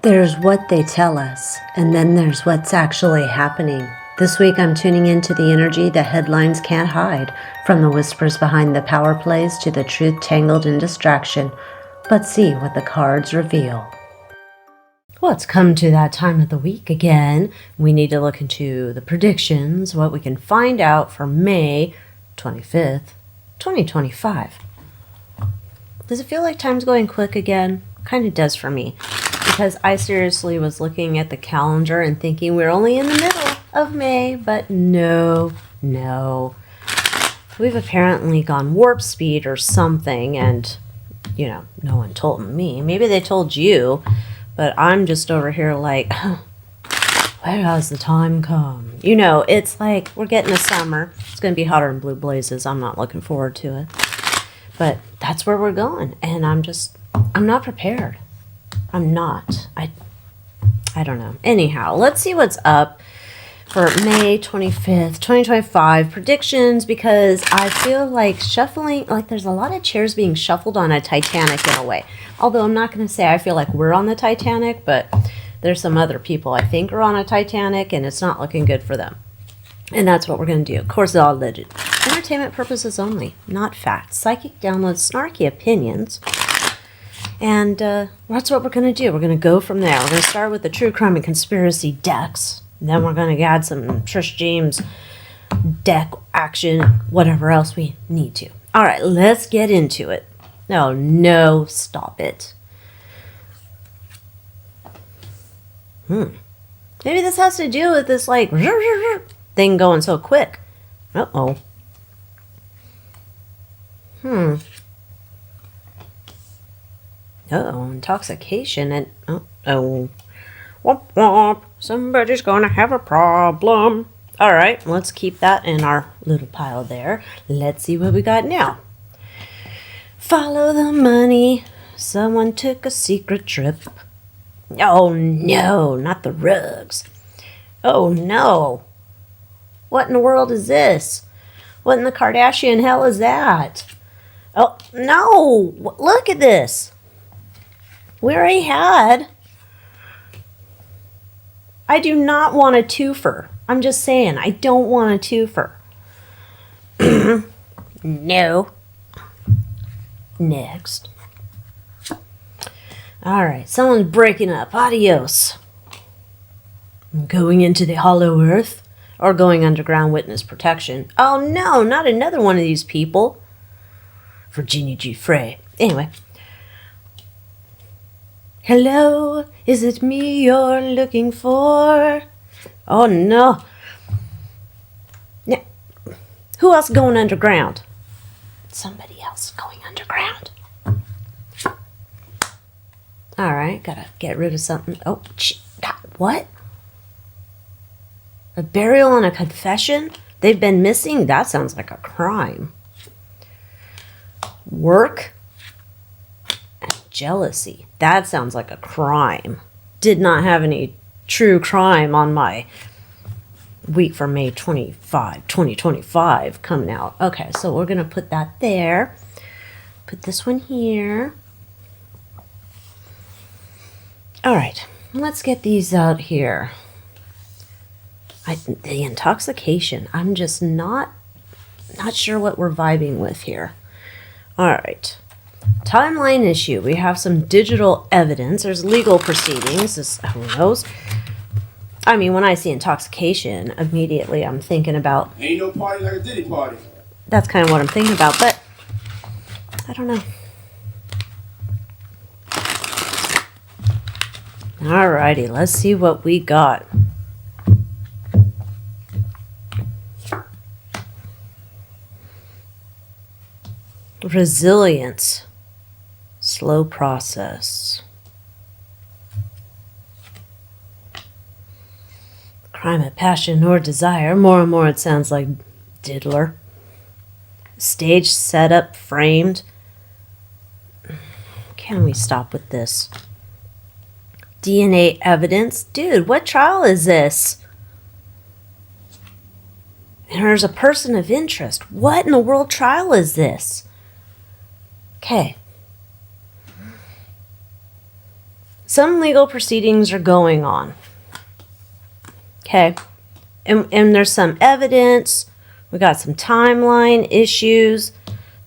There's what they tell us, and then there's what's actually happening. This week I'm tuning into the energy the headlines can't hide, from the whispers behind the power plays to the truth tangled in distraction. Let's see what the cards reveal. Well, it's come to that time of the week again. We need to look into the predictions, what we can find out for May 25th, 2025. Does it feel like time's going quick again? Kind of does for me. Because I seriously was looking at the calendar and thinking we're only in the middle of May, but no. We've apparently gone warp speed or something, and, no one told me. Maybe they told you, but I'm just over here like, where has the time come? It's like we're getting to summer. It's going to be hotter than blue blazes. I'm not looking forward to it. But that's where we're going, and I'm not prepared. I'm not. I don't know. Anyhow, let's see what's up for May 25th, 2025 predictions, because I feel like there's a lot of chairs being shuffled on a Titanic in a way. Although I'm not going to say I feel like we're on the Titanic, but there's some other people I think are on a Titanic, and it's not looking good for them. And that's what we're going to do. Of course, it's all alleged. Entertainment purposes only, not facts. Psychic downloads, snarky opinions. And that's what we're going to do. We're going to go from there. We're going to start with the true crime and conspiracy decks. Then we're going to add some Trish James deck action, whatever else we need to. All right, let's get into it. No, stop it. Maybe this has to do with this, thing going so quick. Uh-oh. Intoxication and womp womp. Somebody's gonna have a problem. All right, let's keep that in our little pile there. Let's see what we got now. Follow the money. Someone took a secret trip. Oh no, not the rugs. Oh no. What in the world is this? What in the Kardashian hell is that? Oh no, look at this. We already had. I do not want a twofer. I'm just saying, I don't want a twofer. No. Next. Alright, someone's breaking up. Adios. Going into the hollow earth or going underground witness protection. Oh no, not another one of these people. Virginia G. Frey. Anyway. Hello, is it me you're looking for? Oh, no. Now, who else going underground? Somebody else going underground. All right, gotta get rid of something. Oh, what? A burial and a confession? They've been missing? That sounds like a crime. Work? Jealousy. That sounds like a crime. Did not have any true crime on my week for May 25, 2025 coming out. Okay, so we're going to put that there. Put this one here. All right, let's get these out here. The intoxication. I'm just not sure what we're vibing with here. All right. Timeline issue. We have some digital evidence. There's legal proceedings. Who knows? I mean, when I see intoxication, immediately I'm thinking about... Ain't no party like a Diddy party. That's kind of what I'm thinking about, but I don't know. Alrighty, let's see what we got. Resilience. Slow process. Crime of passion or desire. More and more it sounds like diddler. Stage setup framed. Can we stop with this? DNA evidence. Dude, what trial is this? And there's a person of interest. What in the world trial is this? Okay. Some legal proceedings are going on. Okay. And there's some evidence. We got some timeline issues.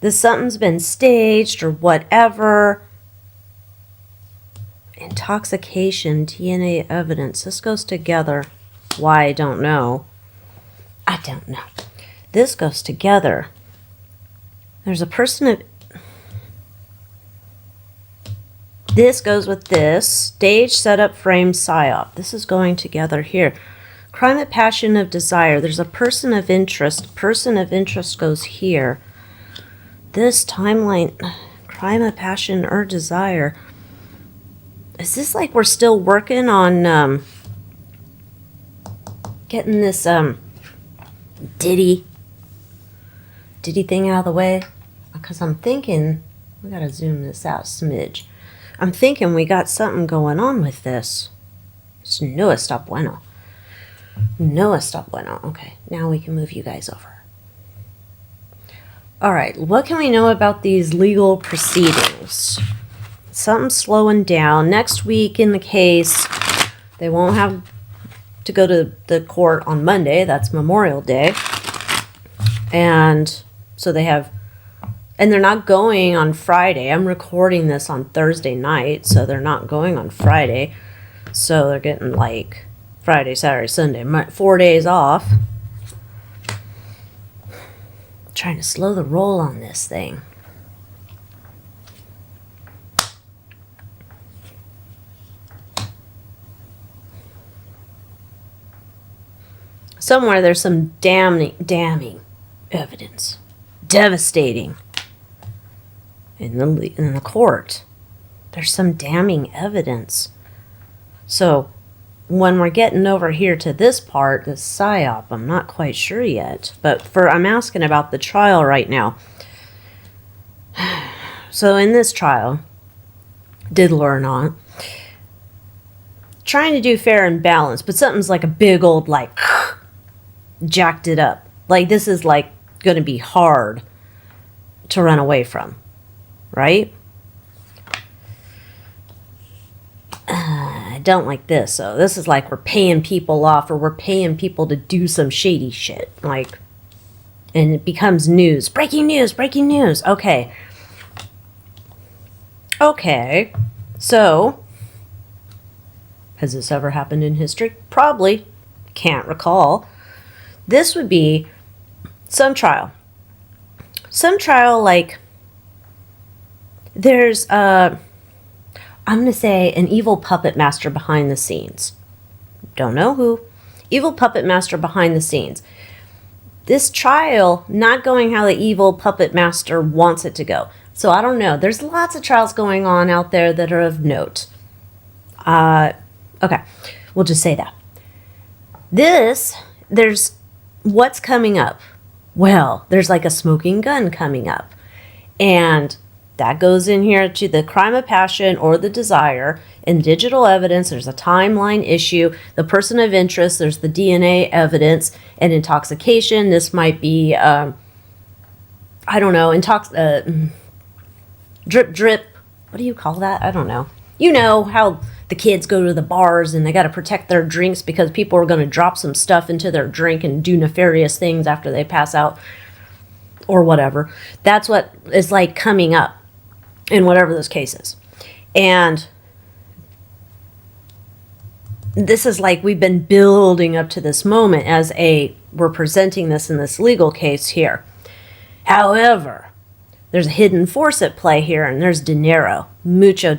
This something's been staged or whatever. Intoxication, DNA evidence. This goes together. Why, I don't know. I don't know. This goes together. There's a person of... This goes with this. Stage, setup, frame, psyop. This is going together here. Crime of passion of desire. There's a person of interest. Person of interest goes here. This timeline. Crime of passion or desire. Is this like we're still working on getting this Diddy thing out of the way? Because I'm thinking, we gotta zoom this out a smidge. I'm thinking we got something going on with this. It's no está bueno. No está bueno. Okay, now we can move you guys over. All right, what can we know about these legal proceedings? Something's slowing down. Next week in the case, they won't have to go to the court on Monday. That's Memorial Day. And so they have... And they're not going on Friday. I'm recording this on Thursday night, so they're not going on Friday. So they're getting like Friday, Saturday, Sunday, 4 days off. Trying to slow the roll on this thing. Somewhere there's some damning evidence. Devastating. In the court, there's some damning evidence. So when we're getting over here to this part, the psyop, I'm not quite sure yet. But I'm asking about the trial right now. So in this trial, diddle or not, trying to do fair and balanced, but something's like a big old like jacked it up. Like this is like going to be hard to run away from. Right? I don't like this. So this is like we're paying people off or we're paying people to do some shady shit. Like, and it becomes news. Breaking news, breaking news. Okay. Okay. So, has this ever happened in history? Probably. Can't recall. This would be some trial. Some trial like... There's, I'm going to say an evil puppet master behind the scenes. Don't know who. Evil puppet master behind the scenes. This trial not going how the evil puppet master wants it to go. So I don't know. There's lots of trials going on out there that are of note. Okay. We'll just say that. There's what's coming up. Well, there's like a smoking gun coming up. And... that goes in here to the crime of passion or the desire. In digital evidence, there's a timeline issue. The person of interest, there's the DNA evidence. And intoxication, this might be, I don't know, drip. What do you call that? I don't know. You know how the kids go to the bars and they got to protect their drinks because people are going to drop some stuff into their drink and do nefarious things after they pass out or whatever. That's what is like coming up. In whatever those cases. And this is like we've been building up to this moment as we're presenting this in this legal case here. However, there's a hidden force at play here, and there's dinero, mucho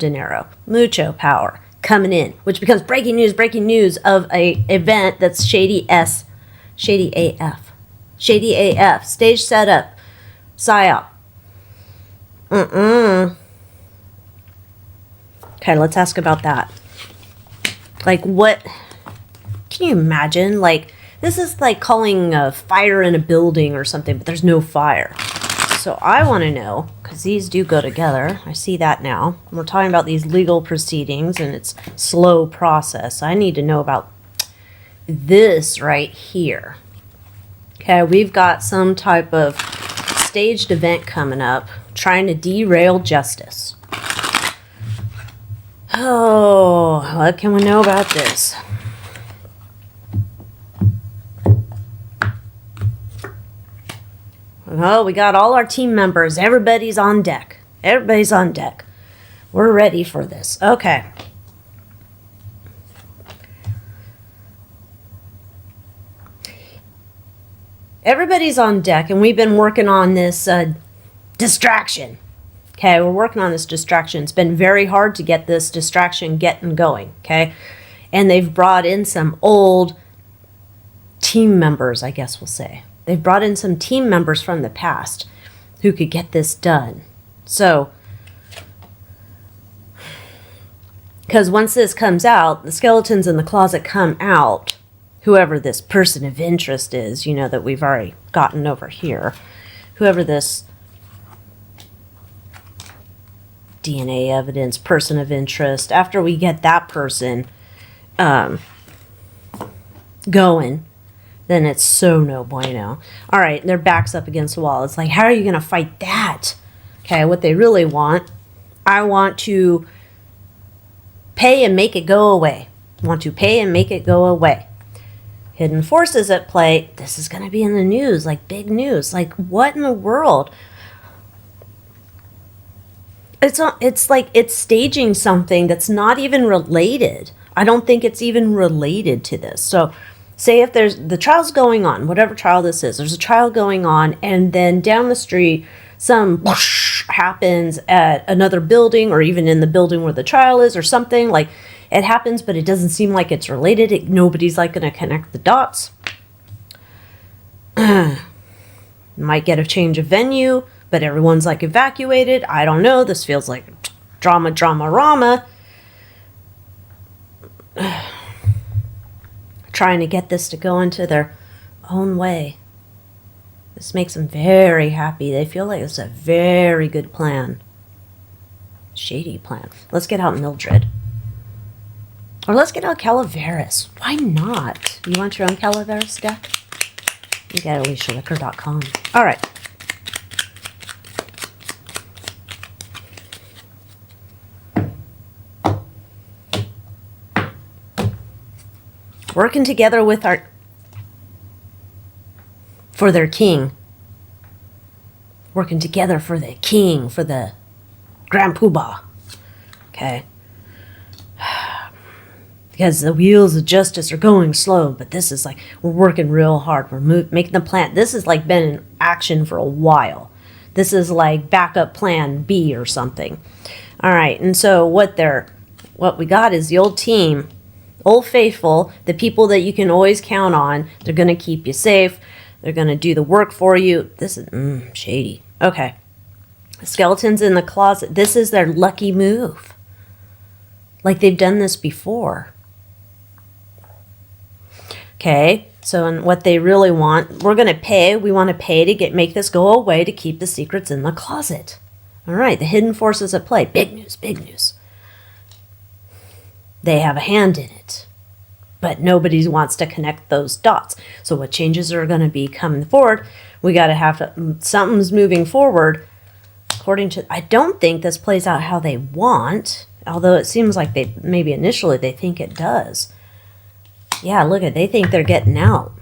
power coming in, which becomes breaking news of a event that's shady AF, stage setup, psyop. Okay, let's ask about that. Like, what... Can you imagine? Like, this is like calling a fire in a building or something, but there's no fire. So I want to know, because these do go together. I see that now. We're talking about these legal proceedings, and it's slow process. I need to know about this right here. Okay, we've got some type of staged event coming up, trying to derail justice. Oh, what can we know about this? Oh, we got all our team members. Everybody's on deck. Everybody's on deck. We're ready for this. Okay. Everybody's on deck, and we've been working on this distraction. Okay, we're working on this distraction. It's been very hard to get this distraction getting going, okay? And they've brought in some old team members, I guess we'll say. They've brought in some team members from the past who could get this done. So, because once this comes out, the skeletons in the closet come out, whoever this person of interest is, you know, that we've already gotten over here, whoever this DNA evidence, person of interest, after we get that person going, then it's so no bueno. All right, their back's up against the wall. It's like, how are you going to fight that? Okay, what they really want, I want to pay and make it go away. I want to pay and make it go away. Hidden forces at play. This is going to be in the news, like big news. Like, what in the world? It's like it's staging something that's not even related. I don't think it's even related to this. So say if there's the trial's going on, whatever trial this is, there's a trial going on, and then down the street some whoosh happens at another building, or even in the building where the trial is, or something. Like, it happens, but it doesn't seem like it's related. Nobody's like going to connect the dots. Might get a change of venue, but everyone's like evacuated. I don't know. This feels like drama, rama. Trying to get this to go into their own way. This makes them very happy. They feel like it's a very good plan. Shady plan. Let's get out Mildred. Or let's get out Calaveras. Why not? You want your own Calaveras deck? You get AlyciaWicker.com. All right. Working together with for their king. Working together for the king, for the Grand Poobah. Okay. Because the wheels of justice are going slow, but this is like, we're working real hard. We're making the plan. This has like been in action for a while. This is like backup plan B or something. All right, and so what we got is the old team, Old Faithful, the people that you can always count on. They're going to keep you safe. They're going to do the work for you. This is shady. Okay. Skeletons in the closet. This is their lucky move. Like they've done this before. Okay. So and what they really want, we're going to pay. We want to pay to make this go away, to keep the secrets in the closet. All right. The hidden forces at play. Big news, big news. They have a hand in it, but nobody wants to connect those dots. So what changes are going to be coming forward? We got to have something's moving forward according to, I don't think this plays out how they want, although it seems like maybe initially they think it does. Yeah, look they think they're getting out.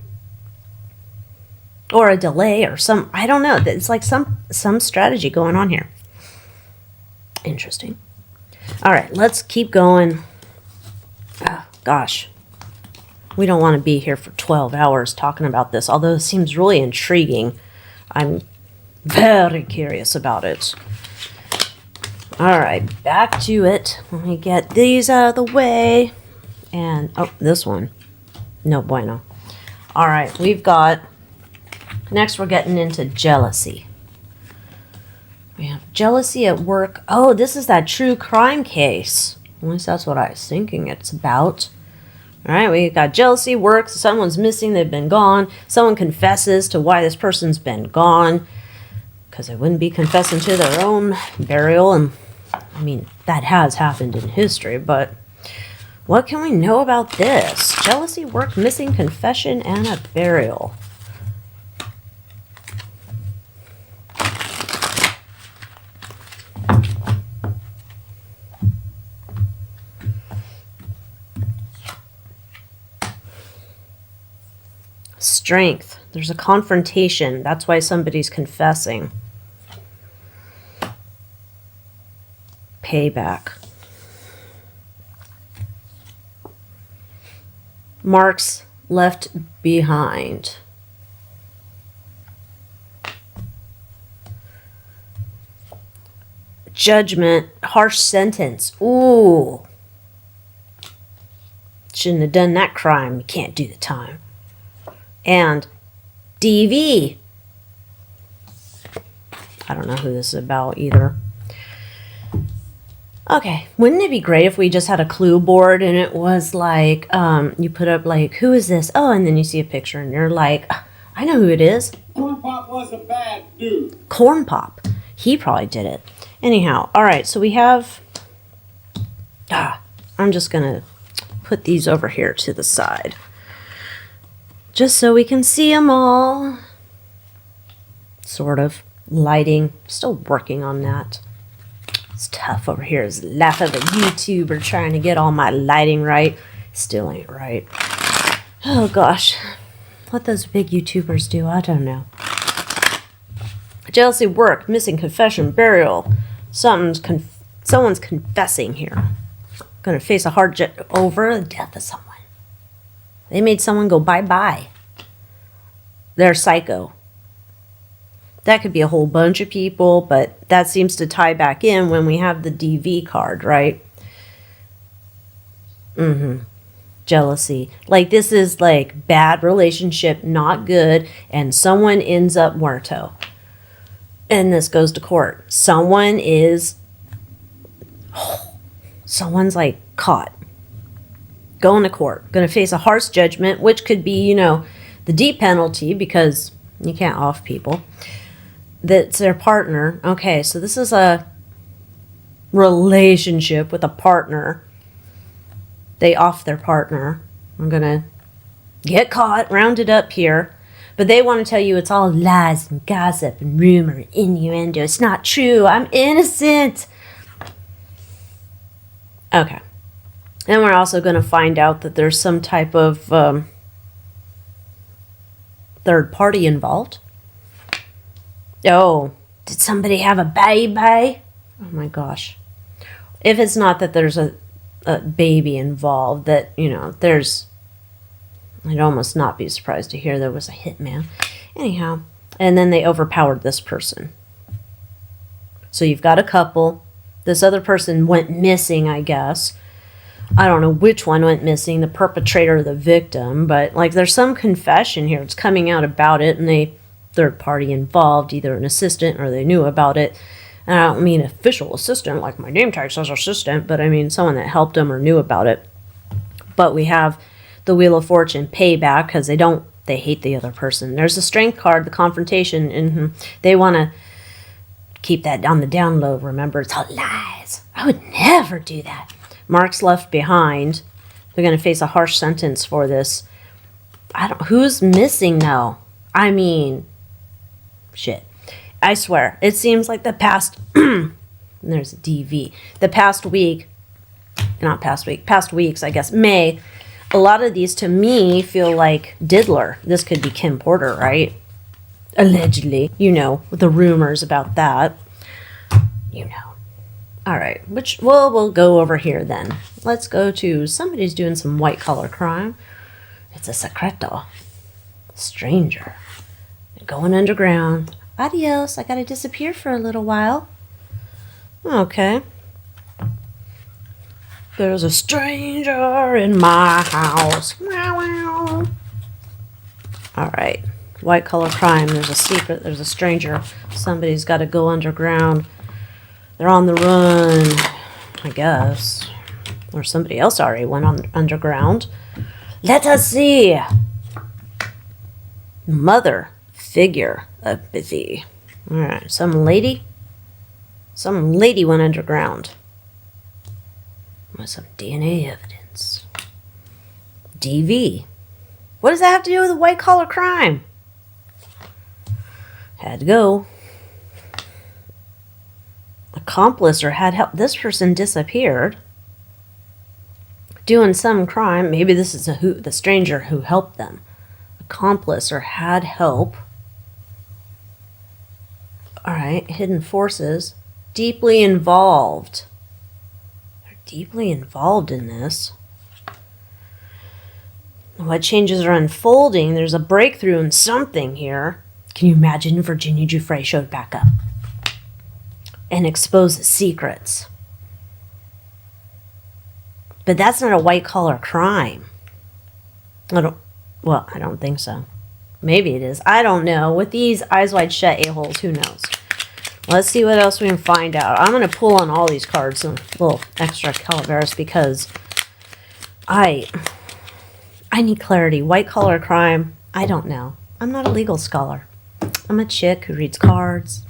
Or a delay or I don't know. It's like some strategy going on here. Interesting. All right, let's keep going. Oh, gosh, we don't want to be here for 12 hours talking about this, although it seems really intriguing. I'm very curious about it. All right, back to it. Let me get these out of the way. And, oh, this one. No bueno. All right, next we're getting into jealousy. We have jealousy at work. Oh, this is that true crime case. At least that's what I was thinking it's about. All right, we got jealousy, work, someone's missing, they've been gone. Someone confesses to why this person's been gone, because they wouldn't be confessing to their own burial. And, I mean, that has happened in history, but what can we know about this? Jealousy, work, missing, confession, and a burial. strength. There's a confrontation. That's why somebody's confessing. Payback. Marks left behind. Judgment, harsh sentence. Ooh. Shouldn't have done that crime. You can't do the time. And DV. I don't know who this is about either. Okay, wouldn't it be great if we just had a clue board and it was like, you put up like, who is this? Oh, and then you see a picture and you're like, I know who it is. Corn Pop was a bad dude. Corn Pop. He probably did it. Anyhow, all right, so we have, I'm just going to put these over here to the side. Just so we can see them all. Sort of. Lighting. Still working on that. It's tough over here. It's the laugh of a YouTuber trying to get all my lighting right. Still ain't right. Oh gosh. What those big YouTubers do, I don't know. Jealousy, work, missing confession, burial. Someone's confessing here. Gonna face a hard over the death of someone. They made someone go bye-bye. They're psycho. That could be a whole bunch of people, but that seems to tie back in when we have the DV card, right? Jealousy. Like this is like bad relationship, not good, and someone ends up muerto. And this goes to court. Someone's like caught. Going to court. Going to face a harsh judgment, which could be, you know, the deep penalty because you can't off people. That's their partner. Okay, so this is a relationship with a partner. They off their partner. I'm going to get caught, rounded up here. But they want to tell you it's all lies and gossip and rumor and innuendo. It's not true. I'm innocent. Okay. And we're also going to find out that there's some type of third party involved. Oh, did somebody have a baby? Oh my gosh. If it's not that there's a baby involved, that, you know, I'd almost not be surprised to hear there was a hitman. Anyhow, and then they overpowered this person. So you've got a couple. This other person went missing, I guess. I don't know which one went missing, the perpetrator or the victim, but like there's some confession here. It's coming out about it, and they third party involved, either an assistant or they knew about it. And I don't mean official assistant, like my name tag says assistant, but I mean someone that helped them or knew about it. But we have the Wheel of Fortune payback because they hate the other person. There's the strength card, the confrontation, and they want to keep that on the down low. Remember, it's all lies. I would never do that. Marks left behind. They're going to face a harsh sentence for this. Who's missing now? I mean, shit. I swear, it seems like the past, there's a DV, past weeks, I guess, May, a lot of these to me feel like Diddler. This could be Kim Porter, right? Allegedly, you know, with the rumors about that, you know. All right, we'll go over here then. Let's go to, somebody's doing some white collar crime. It's a secreto. Stranger. Going underground. Adios, I gotta disappear for a little while. Okay. There's a stranger in my house. Wow. All right. White collar crime. There's a secret. There's a stranger. Somebody's got to go underground. They're on the run, I guess. Or somebody else already went on underground. Let us see. Mother figure of busy. All right. Some lady went underground. With some DNA evidence. DV. What does that have to do with a white collar crime? Had to go. Accomplice or had help. This person disappeared. Doing some crime. Maybe this is the stranger who helped them. accomplice or had help. All right, hidden forces. Deeply involved. They're deeply involved in this. What changes are unfolding? There's a breakthrough in something here. Can you imagine if Virginia Giuffre showed back up and exposes secrets? But that's not a white-collar crime. I don't think so. Maybe it is. I don't know. With these eyes wide shut a-holes, who knows? Let's see what else we can find out. I'm going to pull on all these cards a little extra Calaveras because I need clarity. White-collar crime, I don't know. I'm not a legal scholar. I'm a chick who reads cards.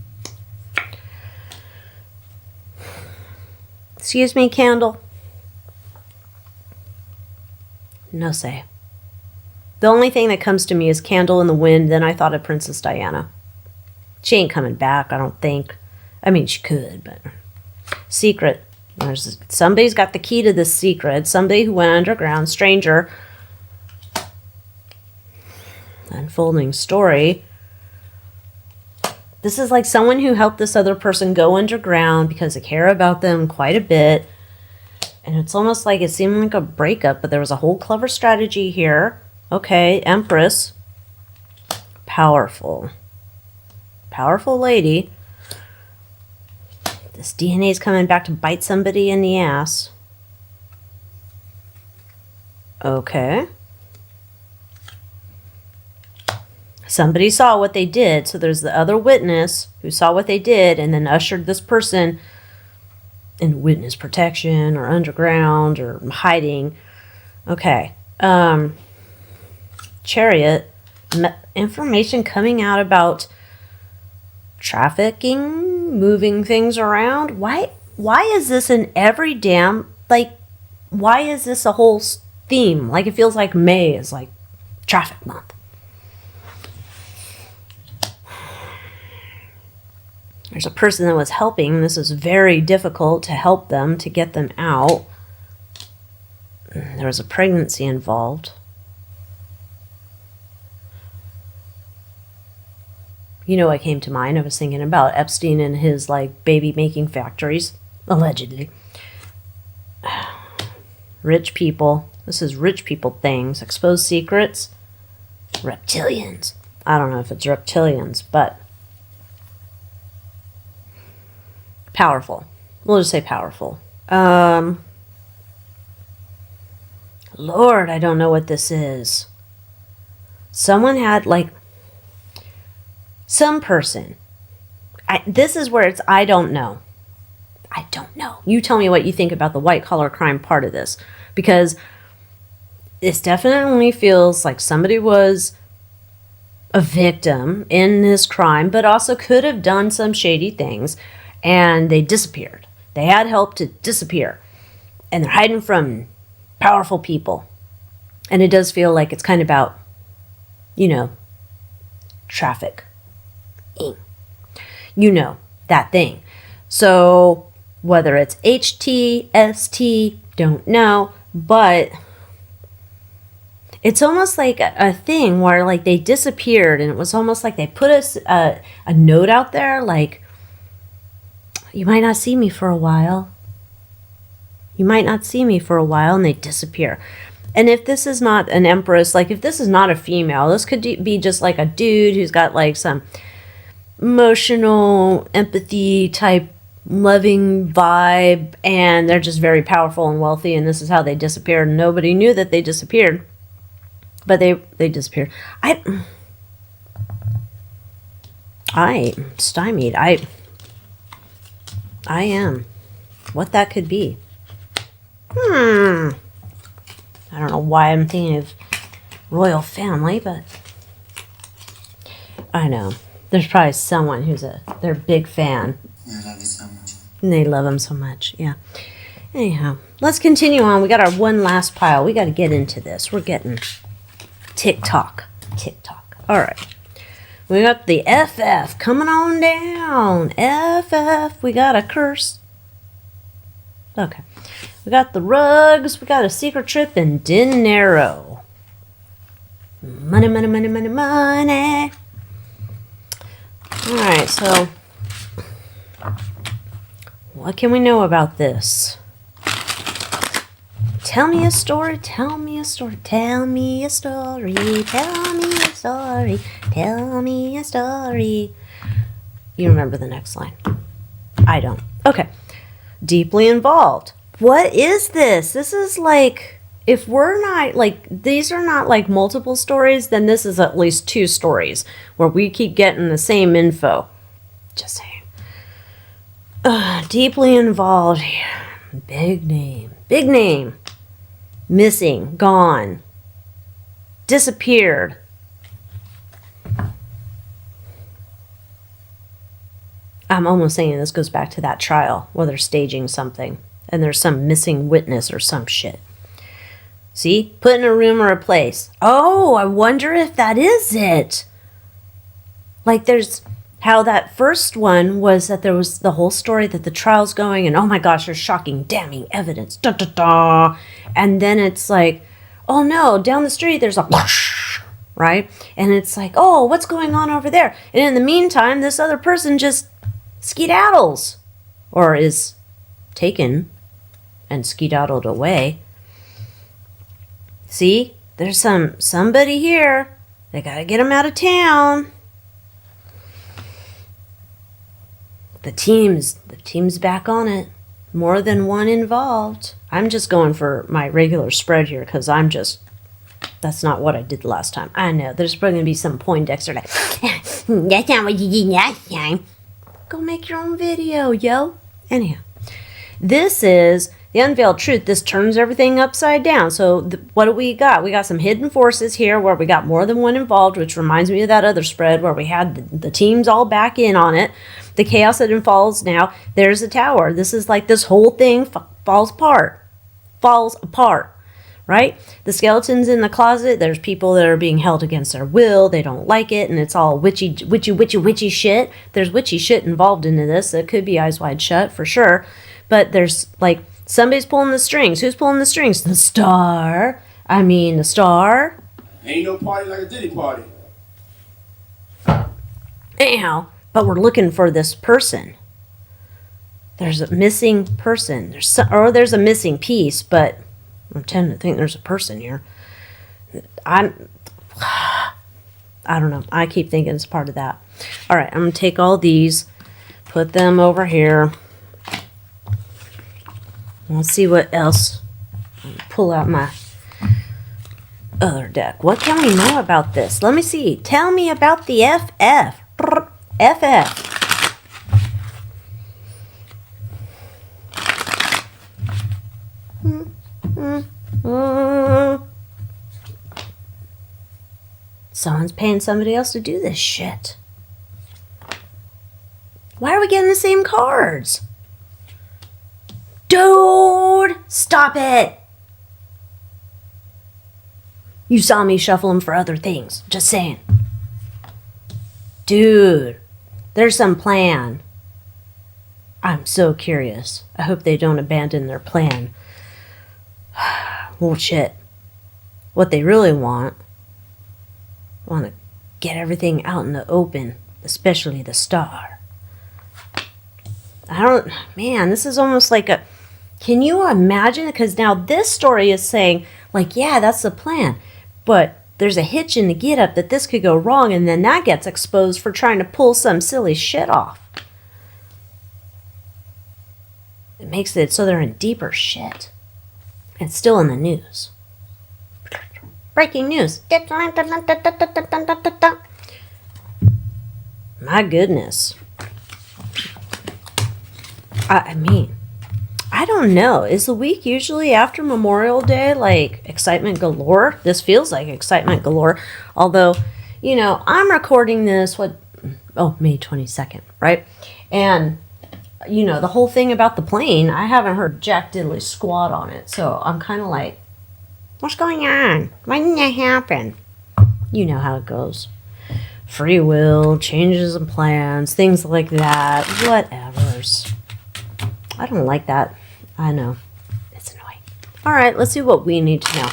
Excuse me, candle. No say. The only thing that comes to me is Candle in the Wind. Then I thought of Princess Diana. She ain't coming back, I don't think. I mean, she could, but... Secret. Somebody's got the key to this secret. Somebody who went underground. Stranger. Unfolding story. This is like someone who helped this other person go underground because they care about them quite a bit. And it's almost like it seemed like a breakup, but there was a whole clever strategy here. Okay, Empress. Powerful. Powerful lady. This DNA is coming back to bite somebody in the ass. Okay. Somebody saw what they did, so there's the other witness who saw what they did and then ushered this person in witness protection or underground or hiding. Okay. Chariot. Information coming out about trafficking, moving things around. Why is this in every damn, like, why is this a whole theme? Like, it feels like May is like traffic month. There's a person that was helping. This is very difficult to help them, to get them out. There was a pregnancy involved. You know what came to mind? I was thinking about Epstein and his, like, baby-making factories. Allegedly. Rich people. This is rich people things. Exposed secrets. Reptilians. I don't know if it's reptilians, but... Powerful. We'll just say powerful. Lord, I don't know what this is. Someone had, like... Some person. This is where it's, I don't know. I don't know. You tell me what you think about the white-collar crime part of this. Because this definitely feels like somebody was a victim in this crime, but also could have done some shady things, and they disappeared. They had help to disappear. And they're hiding from powerful people. And it does feel like it's kind of about, you know, traffic. You know, that thing. So, whether it's HT, ST, don't know, but it's almost like a thing where, like, they disappeared, and it was almost like they put a note out there, like, you might not see me for a while. You might not see me for a while, and they disappear. And if this is not an empress, like, if this is not a female, this could be just like a dude who's got, like, some emotional empathy type loving vibe, and they're just very powerful and wealthy, and this is how they disappeared. Nobody knew that they disappeared, but they disappeared. I stymied. I am. What that could be. I don't know why I'm thinking of royal family, but I know. There's probably someone who's their big fan. I love you so much. And they love him so much, yeah. Anyhow, let's continue on. We got our one last pile. We got to get into this. We're getting tick-tock. Tick-tock. All right. We got the FF coming on down. FF. We got a curse. Okay. We got the rugs. We got a secret trip and dinero. Money, money, money, money, money. Alright, so what can we know about this? Tell me a story, tell me a story, tell me a story, tell me a story, tell me a story. You remember the next line. I don't. Okay. Deeply involved. What is this? This is like, if we're not, like, these are not like multiple stories, then this is at least 2 stories where we keep getting the same info. Just saying. Deeply involved here. Big name. Big name. Missing. Gone. Disappeared. I'm almost saying this goes back to that trial where they're staging something and there's some missing witness or some shit. See? Put in a room or a place. Oh, I wonder if that is it. Like there's how that first one was that there was the whole story that the trial's going and oh my gosh, there's shocking, damning evidence. Da, da, da. And then it's like, oh no, down the street there's a whoosh, right? And it's like, oh, what's going on over there? And in the meantime, this other person just skedaddles or is taken and skedaddled away. See, there's somebody here. They gotta get him out of town. The team's back on it. More than one involved. I'm just going for my regular spread here because that's not what I did the last time. I know, there's probably going to be some Poindexter like, that's not what you did last time. Go make your own video, yo. Anyhow, this is the unveiled truth. This turns everything upside down. So what do we got? We got some hidden forces here where we got more than one involved, which reminds me of that other spread where we had the teams all back in on it. The chaos that unfolds now. There's the tower. This is like this whole thing falls apart. Falls apart. Right? The skeleton's in the closet. There's people that are being held against their will. They don't like it. And it's all witchy shit. There's witchy shit involved into this. It could be Eyes Wide Shut for sure. But there's like somebody's pulling the strings. Who's pulling the strings? The star. The star. Ain't no party like a Diddy party. Anyhow, but we're looking for this person. There's a missing person. There's a missing piece, but I tend to think there's a person here. I don't know. I keep thinking it's part of that. All right, I'm going to take all these, put them over here. Let's see what else. Pull out my other deck. What can we know about this? Let me see. Tell me about the FF. FF. Someone's paying somebody else to do this shit. Why are we getting the same cards? Dude, stop it. You saw me shuffle them for other things. Just saying. Dude, there's some plan. I'm so curious. I hope they don't abandon their plan. Well, shit. What they really want to get everything out in the open, especially the star. Man, this is almost like can you imagine? Because now this story is saying, like, yeah, that's the plan. But there's a hitch in the get-up that this could go wrong, and then that gets exposed for trying to pull some silly shit off. It makes it so they're in deeper shit. It's still in the news. Breaking news. My goodness. I don't know. Is the week usually after Memorial Day like excitement galore? This feels like excitement galore. Although, I'm recording this, May 22nd, right? And, the whole thing about the plane, I haven't heard jack diddly squat on it. So I'm kind of like, what's going on? Why didn't that happen? You know how it goes. Free will, changes in plans, things like that. Whatevers. I don't like that. I know. It's annoying. All right, let's see what we need to know.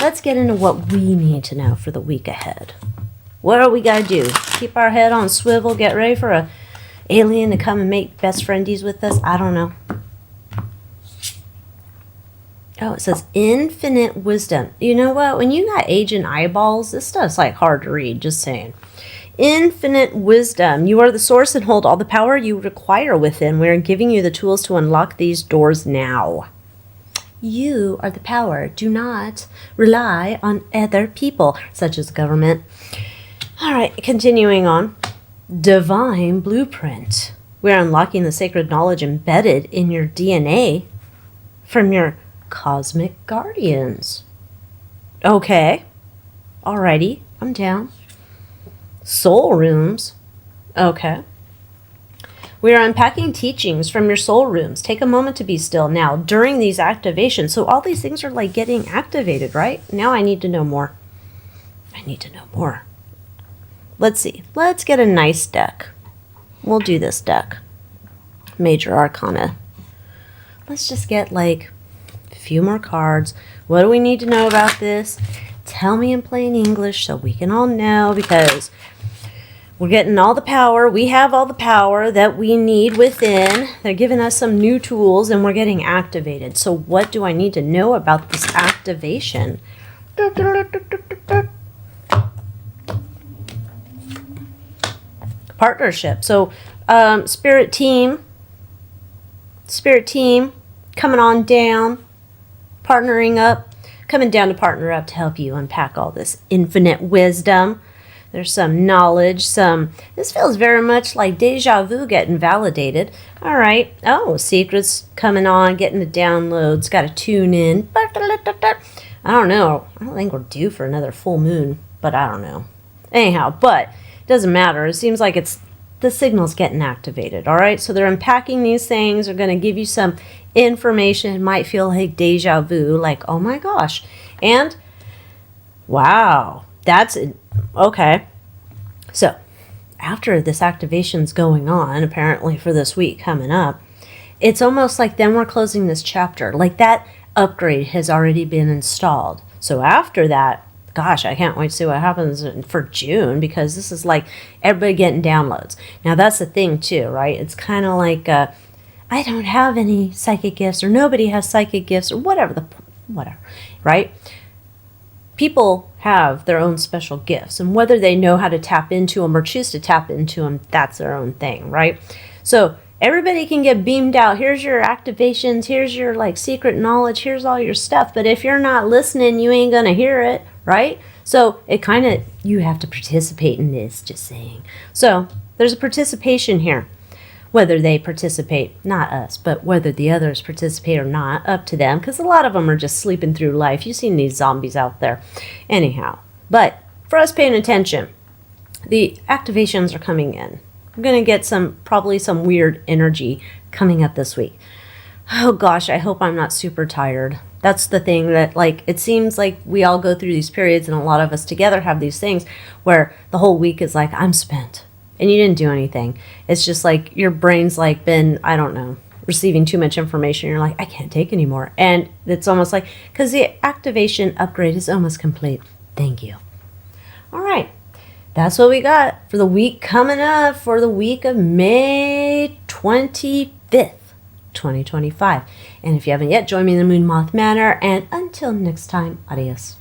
let's get into what we need to know for the week ahead. What do we got to do? Keep our head on swivel, get ready for a alien to come and make best friendies with us? I don't know. Oh, it says infinite wisdom. You know what? When you got agent eyeballs, this stuff's like hard to read, just saying. Infinite wisdom. You are the source and hold all the power you require within. We are giving you the tools to unlock these doors now. You are the power. Do not rely on other people, such as government. All right, continuing on. Divine blueprint. We are unlocking the sacred knowledge embedded in your DNA from your cosmic guardians. Okay. Alrighty, I'm down. Soul rooms. Okay. We are unpacking teachings from your soul rooms. Take a moment to be still now during these activations. So all these things are like getting activated, right? Now I need to know more. I need to know more. Let's see. Let's get a nice deck. We'll do this deck. Major Arcana. Let's just get like a few more cards. What do we need to know about this? Tell me in plain English so we can all know, because we're getting all the power. We have all the power that we need within. They're giving us some new tools and we're getting activated. So what do I need to know about this activation? Partnership. So spirit team coming on down, partnering up, coming down to partner up to help you unpack all this infinite wisdom. There's some knowledge, this feels very much like deja vu getting validated. All right. Oh, secrets coming on, getting the downloads, got to tune in. I don't know. I don't think we're due for another full moon, but I don't know. Anyhow, but it doesn't matter. It seems like the signal's getting activated. All right. So they're unpacking these things. They're going to give you some information. It might feel like deja vu, like, oh my gosh. And wow, that's it. Okay. So after this activation's going on, apparently for this week coming up, it's almost like then we're closing this chapter. Like that upgrade has already been installed. So after that, gosh, I can't wait to see what happens for June, because this is like everybody getting downloads. Now that's the thing too, right? It's kind of like I don't have any psychic gifts, or nobody has psychic gifts, or whatever, right? People have their own special gifts, and whether they know how to tap into them or choose to tap into them, that's their own thing, right? So everybody can get beamed out. Here's your activations. Here's your like secret knowledge. Here's all your stuff. But if you're not listening, you ain't going to hear it, right? So it kind of, you have to participate in this, just saying. So there's a participation here. Whether they participate, not us, but whether the others participate or not, up to them, because a lot of them are just sleeping through life. You've seen these zombies out there. Anyhow, but for us paying attention, the activations are coming in. I'm going to get probably some weird energy coming up this week. Oh gosh, I hope I'm not super tired. That's the thing that, like, it seems like we all go through these periods, and a lot of us together have these things where the whole week is like, I'm spent. And you didn't do anything. It's just like your brain's like been, I don't know, receiving too much information. You're like, I can't take anymore. And it's almost like, because the activation upgrade is almost complete. Thank you. All right. That's what we got for the week coming up, for the week of May 25th, 2025. And if you haven't yet, join me in the Moon Moth Manor. And until next time, adios.